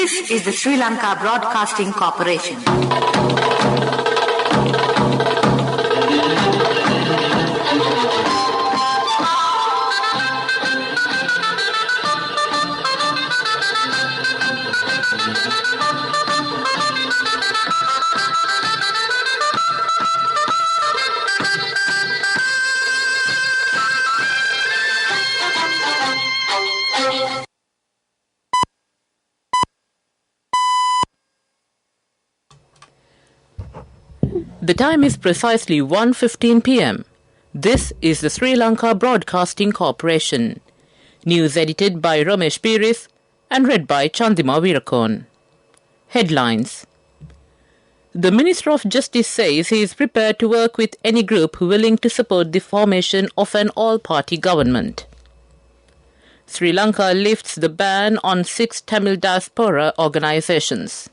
This is the Sri Lanka Broadcasting Corporation. The time is precisely 1:15 p.m. This is the Sri Lanka Broadcasting Corporation. News edited by Ramesh Piris and read by Chandima Virakon. Headlines. The Minister of Justice says he is prepared to work with any group willing to support the formation of an all-party government. Sri Lanka lifts the ban on 6 Tamil diaspora organisations.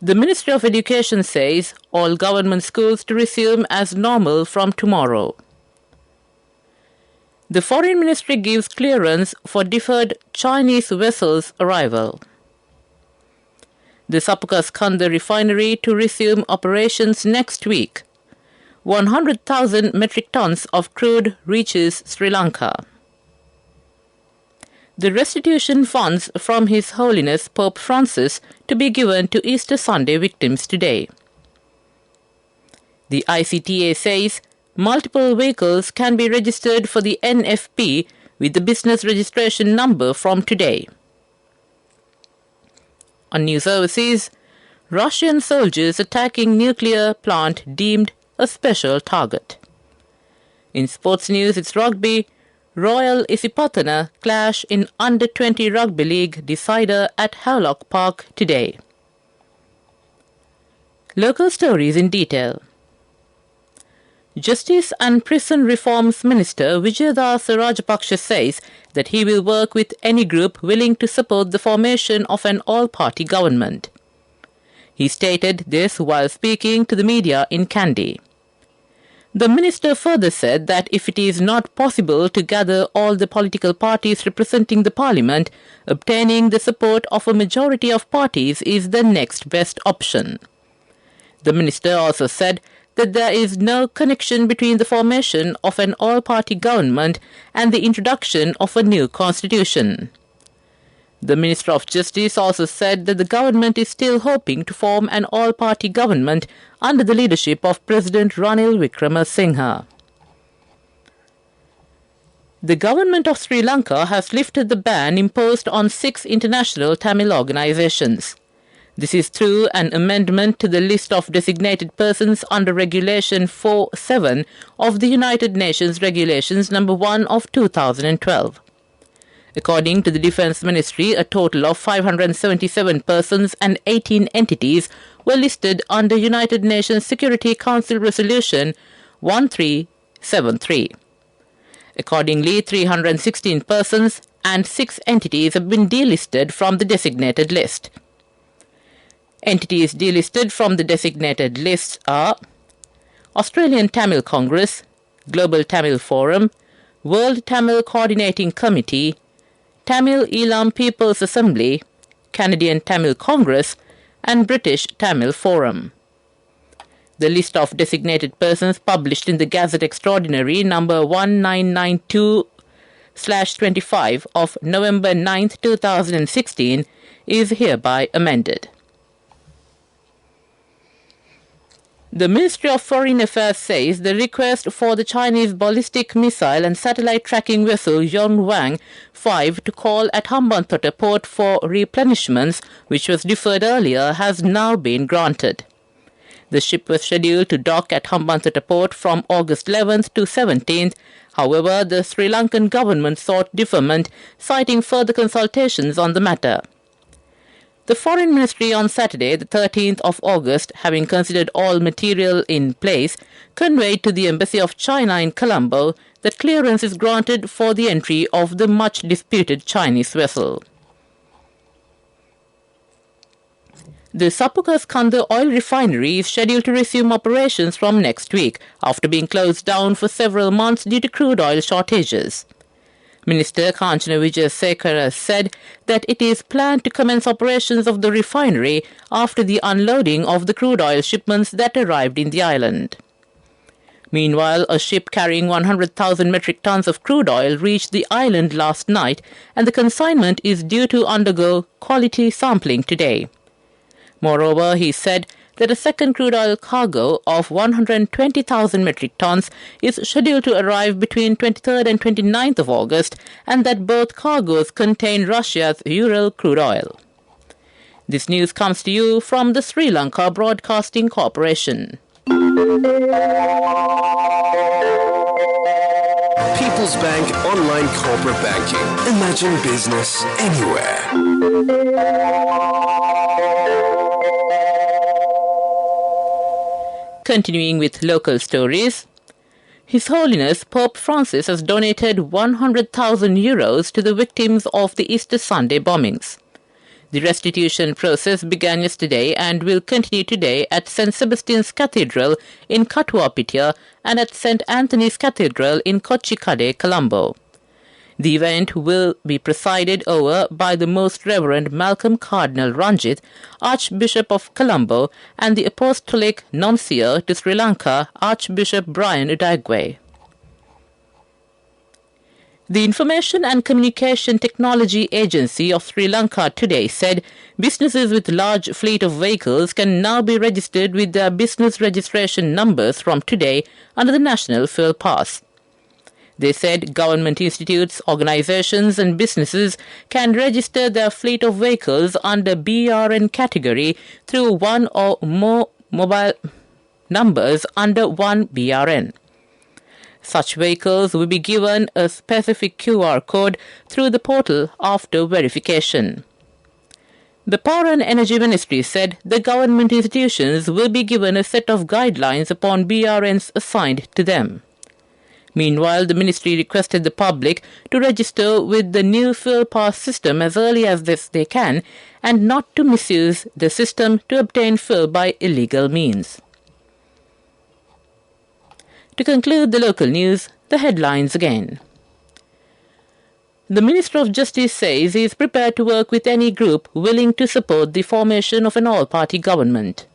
The Ministry of Education says all government schools to resume as normal from tomorrow. The Foreign Ministry gives clearance for deferred Chinese vessels' arrival. The Sapukaskhanda refinery to resume operations next week. 100,000 metric tons of crude reaches Sri Lanka. The restitution funds from His Holiness Pope Francis to be given to Easter Sunday victims today. The ICTA says multiple vehicles can be registered for the NFP with the business registration number from today. On news overseas, Russian soldiers attacking nuclear plant deemed a special target. In sports news, it's rugby. Royal Isipatana clash in Under-20 Rugby League decider at Havelock Park today. Local stories in detail. Justice and Prison Reforms Minister Wijayadas Rajapaksa says that he will work with any group willing to support the formation of an all-party government. He stated this while speaking to the media in Kandy. The minister further said that if it is not possible to gather all the political parties representing the parliament, obtaining the support of a majority of parties is the next best option. The minister also said that there is no connection between the formation of an all-party government and the introduction of a new constitution. The Minister of Justice also said that the government is still hoping to form an all-party government under the leadership of President Ranil Wickremesinghe. The government of Sri Lanka has lifted the ban imposed on 6 international Tamil organisations. This is through an amendment to the list of designated persons under Regulation 4.7 of the United Nations Regulations No. 1 of 2012. According to the Defence Ministry, a total of 577 persons and 18 entities were listed under United Nations Security Council Resolution 1373. Accordingly, 316 persons and 6 entities have been delisted from the designated list. Entities delisted from the designated list are Australian Tamil Congress, Global Tamil Forum, World Tamil Coordinating Committee, Tamil Elam People's Assembly, Canadian Tamil Congress, and British Tamil Forum. The list of designated persons published in the Gazette Extraordinary number 1992/25 of November 9, 2016 is hereby amended. The Ministry of Foreign Affairs says the request for the Chinese ballistic missile and satellite tracking vessel Yonwang 5 to call at Hambantota port for replenishments, which was deferred earlier, has now been granted. The ship was scheduled to dock at Hambantota port from August 11th to 17th. However, the Sri Lankan government sought deferment, citing further consultations on the matter. The Foreign Ministry on Saturday, the 13th of August, having considered all material in place, conveyed to the Embassy of China in Colombo that clearance is granted for the entry of the much-disputed Chinese vessel. The Sapukaskhanda oil refinery is scheduled to resume operations from next week, after being closed down for several months due to crude oil shortages. Minister Kanchana Wijayasekara said that it is planned to commence operations of the refinery after the unloading of the crude oil shipments that arrived in the island. Meanwhile, a ship carrying 100,000 metric tons of crude oil reached the island last night, and the consignment is due to undergo quality sampling today. Moreover, he said that a second crude oil cargo of 120,000 metric tons is scheduled to arrive between 23rd and 29th of August, and that both cargoes contain Russia's Ural crude oil. This news comes to you from the Sri Lanka Broadcasting Corporation. People's Bank Online Corporate Banking. Imagine business anywhere. Continuing with local stories, His Holiness Pope Francis has donated 100,000 euros to the victims of the Easter Sunday bombings. The restitution process began yesterday and will continue today at St. Sebastian's Cathedral in Katuapitiya and at St. Anthony's Cathedral in Kochikade, Colombo. The event will be presided over by the Most Reverend Malcolm Cardinal Ranjit, Archbishop of Colombo, and the Apostolic Nuncio to Sri Lanka, Archbishop Brian Udagwe. The Information and Communication Technology Agency of Sri Lanka today said businesses with large fleet of vehicles can now be registered with their business registration numbers from today under the National Fuel Pass. They said government institutes, organizations and businesses can register their fleet of vehicles under BRN category through one or more mobile numbers under one BRN. Such vehicles will be given a specific QR code through the portal after verification. The Power and Energy Ministry said the government institutions will be given a set of guidelines upon BRNs assigned to them. Meanwhile, the ministry requested the public to register with the new Fuel Pass system as early as they can and not to misuse the system to obtain fuel by illegal means. To conclude the local news, the headlines again. The Minister of Justice says he is prepared to work with any group willing to support the formation of an all-party government.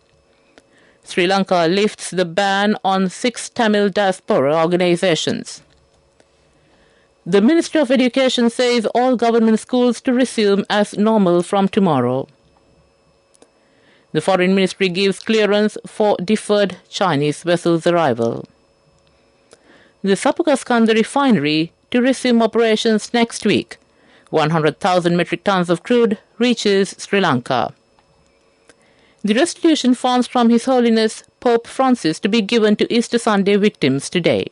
Sri Lanka lifts the ban on 6 Tamil diaspora organizations. The Ministry of Education says all government schools to resume as normal from tomorrow. The Foreign Ministry gives clearance for deferred Chinese vessels' arrival. The Sapukaskanda refinery to resume operations next week. 100,000 metric tons of crude reaches Sri Lanka. The restitution funds from His Holiness Pope Francis to be given to Easter Sunday victims today.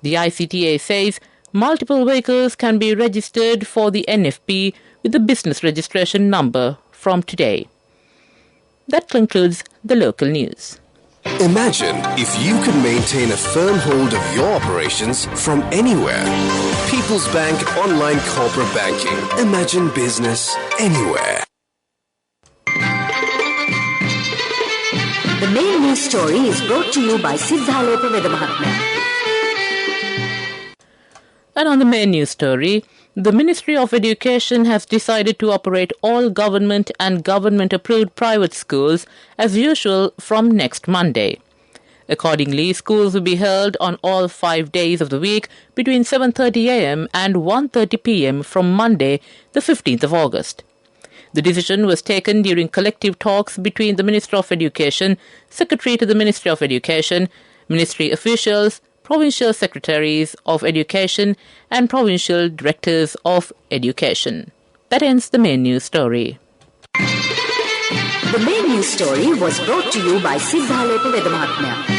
The ICTA says multiple vehicles can be registered for the NFP with the business registration number from today. That concludes the local news. Imagine if you could maintain a firm hold of your operations from anywhere. People's Bank Online Corporate Banking. Imagine business anywhere. The main news story is brought to you by Siddhaloka Vedamahatmya. And on the main news story, the Ministry of Education has decided to operate all government and government-approved private schools as usual from next Monday. Accordingly, schools will be held on all 5 days of the week between 7:30 a.m. and 1:30 p.m. from Monday, the 15th of August. The decision was taken during collective talks between the Minister of Education, Secretary to the Ministry of Education, ministry officials, provincial secretaries of education and provincial directors of education. That ends the main news story. The main news story was brought to you by Siddhaloka Vedamahatmya.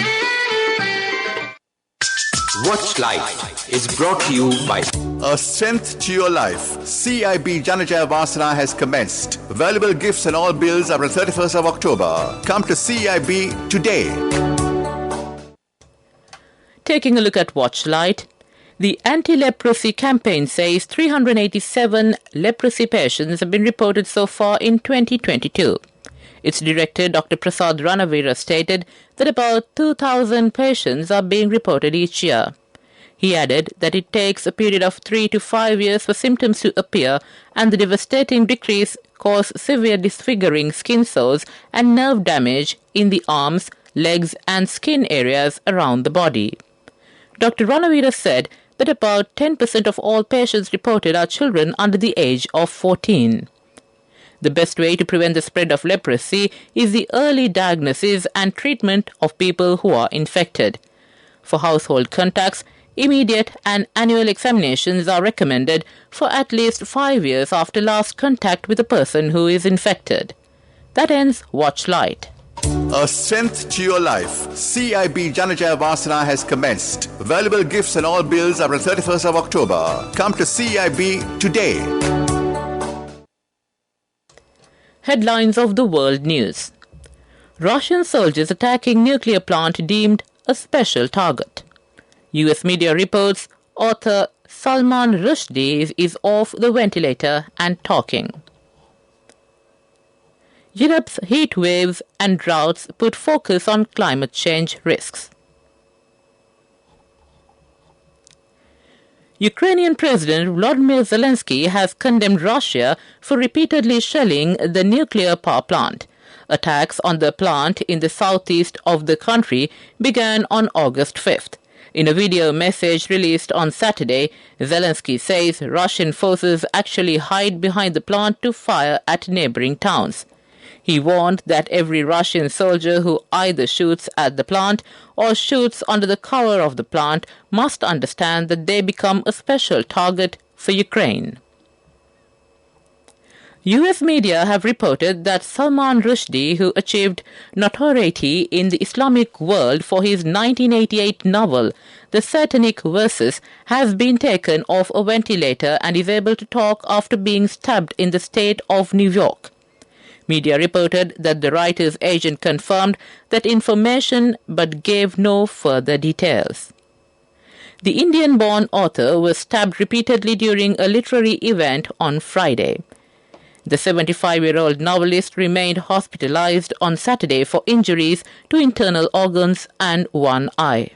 Watch Life is brought to you by A Strength to Your Life. CIB Janajaya Vasana has commenced. Valuable gifts and all bills are on 31st of October. Come to CIB today. Taking a look at Watchlight, the anti-leprosy campaign says 387 leprosy patients have been reported so far in 2022. Its director, Dr. Prasad Ranavira, stated that about 2,000 patients are being reported each year. He added that it takes a period of 3 to 5 years for symptoms to appear, and the devastating decrease causes severe disfiguring skin sores and nerve damage in the arms, legs and skin areas around the body. Dr. Ranavira said that about 10% of all patients reported are children under the age of 14. The best way to prevent the spread of leprosy is the early diagnosis and treatment of people who are infected. For household contacts, immediate and annual examinations are recommended for at least 5 years after last contact with a person who is infected. That ends Watch Light. A strength to your life. CIB Janajaya Vasana has commenced. Valuable gifts and all bills are until 31st of October. Come to CIB today. Headlines of the world news. Russian soldiers attacking nuclear plant deemed a special target. US media reports author Salman Rushdie is off the ventilator and talking. Europe's heat waves and droughts put focus on climate change risks. Ukrainian President Volodymyr Zelensky has condemned Russia for repeatedly shelling the nuclear power plant. Attacks on the plant in the southeast of the country began on August 5th. In a video message released on Saturday, Zelensky says Russian forces actually hide behind the plant to fire at neighboring towns. He warned that every Russian soldier who either shoots at the plant or shoots under the cover of the plant must understand that they become a special target for Ukraine. US media have reported that Salman Rushdie, who achieved notoriety in the Islamic world for his 1988 novel The Satanic Verses, has been taken off a ventilator and is able to talk after being stabbed in the state of New York. Media reported that the writer's agent confirmed that information but gave no further details. The Indian-born author was stabbed repeatedly during a literary event on Friday. The 75-year-old novelist remained hospitalized on Saturday for injuries to internal organs and one eye.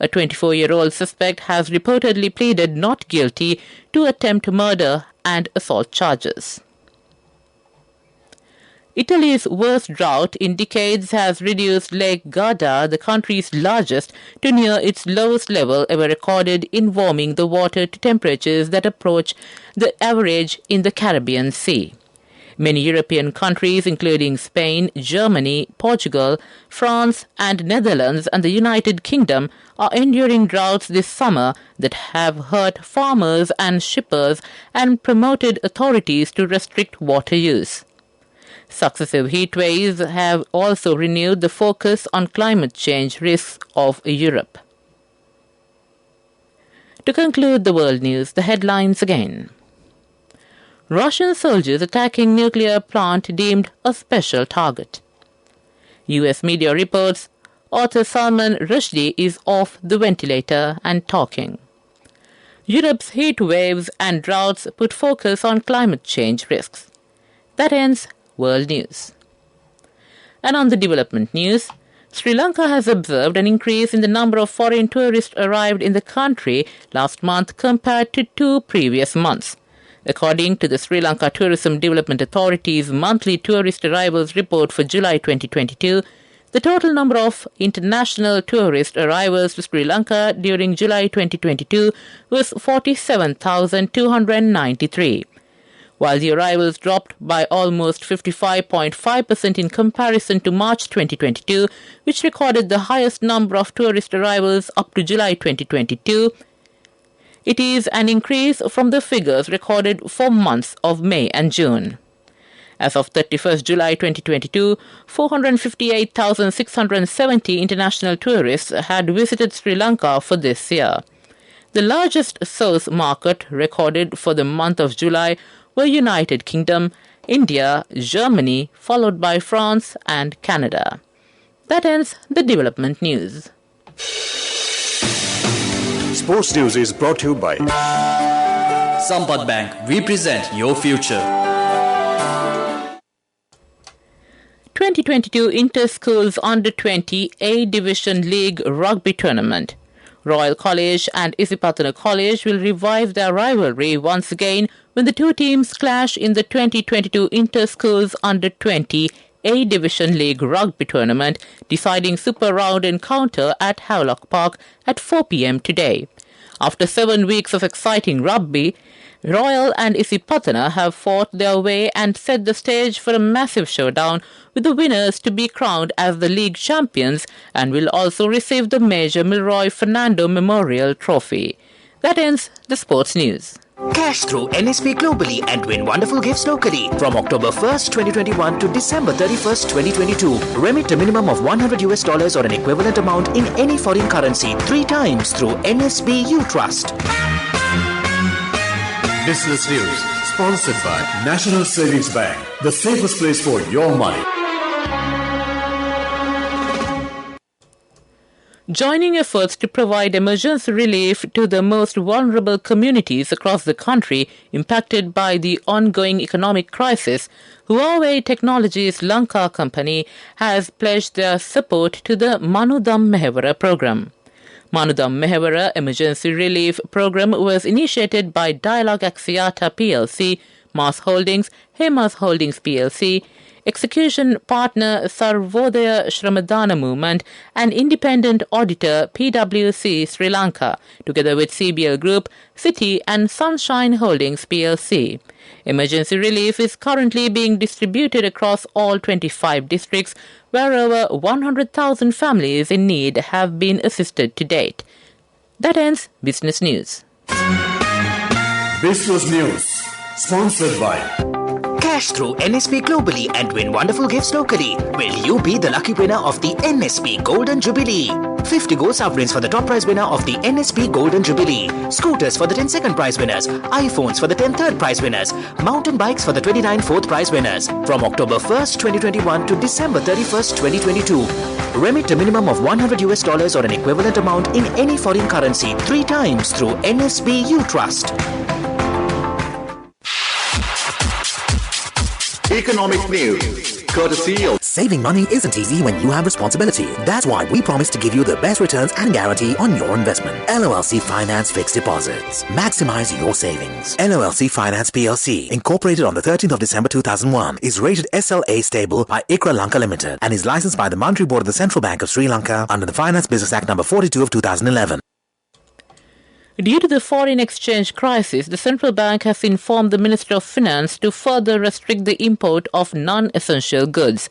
A 24-year-old suspect has reportedly pleaded not guilty to attempt murder and assault charges. Italy's worst drought in decades has reduced Lake Garda, the country's largest, to near its lowest level ever recorded in warming the water to temperatures that approach the average in the Caribbean Sea. Many European countries, including Spain, Germany, Portugal, France and Netherlands and the United Kingdom, are enduring droughts this summer that have hurt farmers and shippers and promoted authorities to restrict water use. Successive heat waves have also renewed the focus on climate change risks of Europe. To conclude the world news, the headlines again. Russian soldiers attacking nuclear plant deemed a special target. US media reports author Salman Rushdie is off the ventilator and talking. Europe's heat waves and droughts put focus on climate change risks. That ends World News. And on the development news, Sri Lanka has observed an increase in the number of foreign tourists arrived in the country last month compared to 2 previous months. According to the Sri Lanka Tourism Development Authority's monthly tourist arrivals report for July 2022, the total number of international tourist arrivals to Sri Lanka during July 2022 was 47,293. While the arrivals dropped by almost 55.5% in comparison to March 2022, which recorded the highest number of tourist arrivals up to July 2022, it is an increase from the figures recorded for months of May and June. As of 31st July 2022, 458,670 international tourists had visited Sri Lanka for this year. The largest source market recorded for the month of July were United Kingdom, India, Germany, followed by France and Canada. That ends the development news. Sports News is brought to you by Sampath Bank. We present your future. 2022 Inter-Schools Under-20 A Division League Rugby Tournament. Royal College and Isipatana College will revive their rivalry once again when the two teams clash in the 2022 Inter-Schools Under-20 A Division League Rugby Tournament, deciding Super Round encounter at Havelock Park at 4 p.m. today. After 7 weeks of exciting rugby, Royal and Isipatana have fought their way and set the stage for a massive showdown, with the winners to be crowned as the league champions and will also receive the Major Milroy Fernando Memorial Trophy. That ends the sports news. Cash through NSP globally and win wonderful gifts locally. From October 1st, 2021 to December 31st, 2022. Remit a minimum of $100 or an equivalent amount in any foreign currency 3 times through NSB U Trust. Business News, sponsored by National Savings Bank, the safest place for your money. Joining efforts to provide emergency relief to the most vulnerable communities across the country impacted by the ongoing economic crisis, Huawei Technologies Lanka Company has pledged their support to the Manudam Mehevara program. Manudam Mehevara Emergency Relief Program was initiated by Dialogue Axiata plc, Mars Holdings, Hemas Holdings plc, execution partner Sarvodaya Shramadana Movement and independent auditor PwC Sri Lanka, together with CBL Group, City and Sunshine Holdings plc. Emergency relief is currently being distributed across all 25 districts, where over 100,000 families in need have been assisted to date. That ends Business News. Business News, sponsored by Cash through NSP globally and win wonderful gifts locally. Will you be the lucky winner of the NSP Golden Jubilee? 50 gold sovereigns for the top prize winner of the NSP Golden Jubilee. Scooters for the 10 second prize winners. iPhones for the 10 third prize winners. Mountain bikes for the 29 fourth prize winners. From October 1st, 2021 to December 31st, 2022. Remit a minimum of $100 or an equivalent amount in any foreign currency 3 times through NSB U Trust. Economic news, courtesy of Saving money isn't easy when you have responsibility. That's why we promise to give you the best returns and guarantee on your investment. LOLC Finance Fixed Deposits. Maximize your savings. LOLC Finance PLC, incorporated on the 13th of December 2001, is rated SLA stable by ICRA Lanka Limited and is licensed by the Monetary Board of the Central Bank of Sri Lanka under the Finance Business Act number 42 of 2011. Due to the foreign exchange crisis, the central bank has informed the Minister of Finance to further restrict the import of non-essential goods.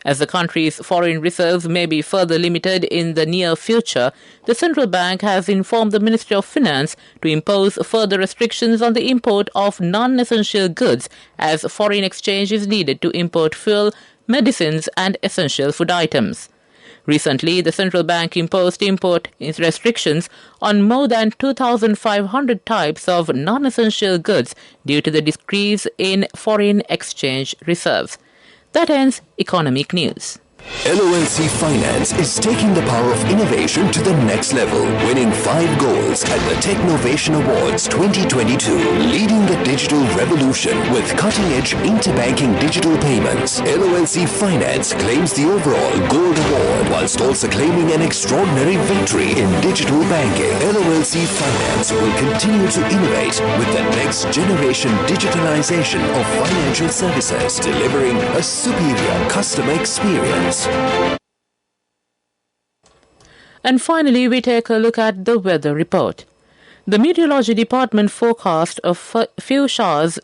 As the country's foreign reserves may be further limited in the near future, the central bank has informed the Ministry of Finance to impose further restrictions on the import of non-essential goods, as foreign exchange is needed to import fuel, medicines and essential food items. Recently, the central bank imposed import restrictions on more than 2,500 types of non-essential goods due to the decrease in foreign exchange reserves. That ends Economic News. LOLC Finance is taking the power of innovation to the next level, winning 5 golds at the Technovation Awards 2022, leading the digital revolution with cutting-edge interbanking digital payments. LOLC Finance claims the overall gold award whilst also claiming an extraordinary victory in digital banking. LOLC Finance will continue to innovate with the next generation digitalization of financial services, delivering a superior customer experience. And finally, we take a look at the weather report. The Meteorology Department forecast a few showers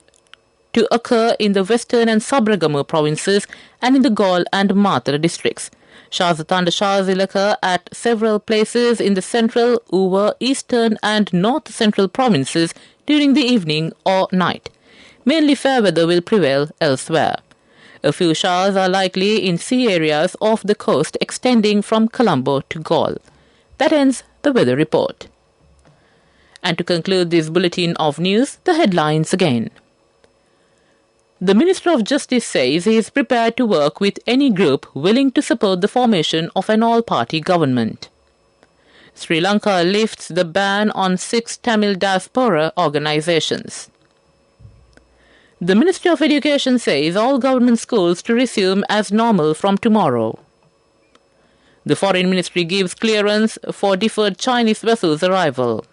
to occur in the western and Sabragamu provinces and in the Gaul and Matra districts. Showers and thunder showers will occur at several places in the central, Uva, eastern and north central provinces during the evening or night. Mainly fair weather will prevail elsewhere. A few showers are likely in sea areas off the coast extending from Colombo to Gaul. That ends the weather report. And to conclude this bulletin of news, the headlines again. The Minister of Justice says he is prepared to work with any group willing to support the formation of an all-party government. Sri Lanka lifts the ban on 6 Tamil diaspora organizations. The Ministry of Education says all government schools to resume as normal from tomorrow. The Foreign Ministry gives clearance for deferred Chinese vessels' arrival.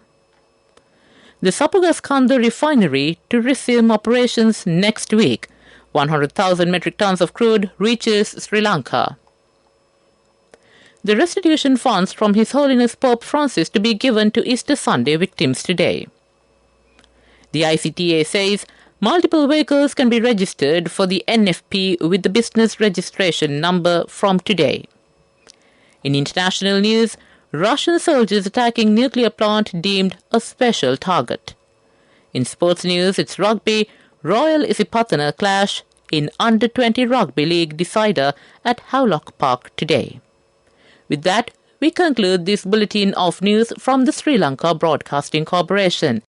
The Sapagaskanda refinery to resume operations next week. 100,000 metric tons of crude reaches Sri Lanka. The restitution funds from His Holiness Pope Francis to be given to Easter Sunday victims today. The ICTA says multiple vehicles can be registered for the NFP with the business registration number from today. In international news, Russian soldiers attacking nuclear plant deemed a special target. In sports news, it's rugby. Royal Isipatana clash in Under-20 Rugby League decider at Havelock Park today. With that, we conclude this bulletin of news from the Sri Lanka Broadcasting Corporation.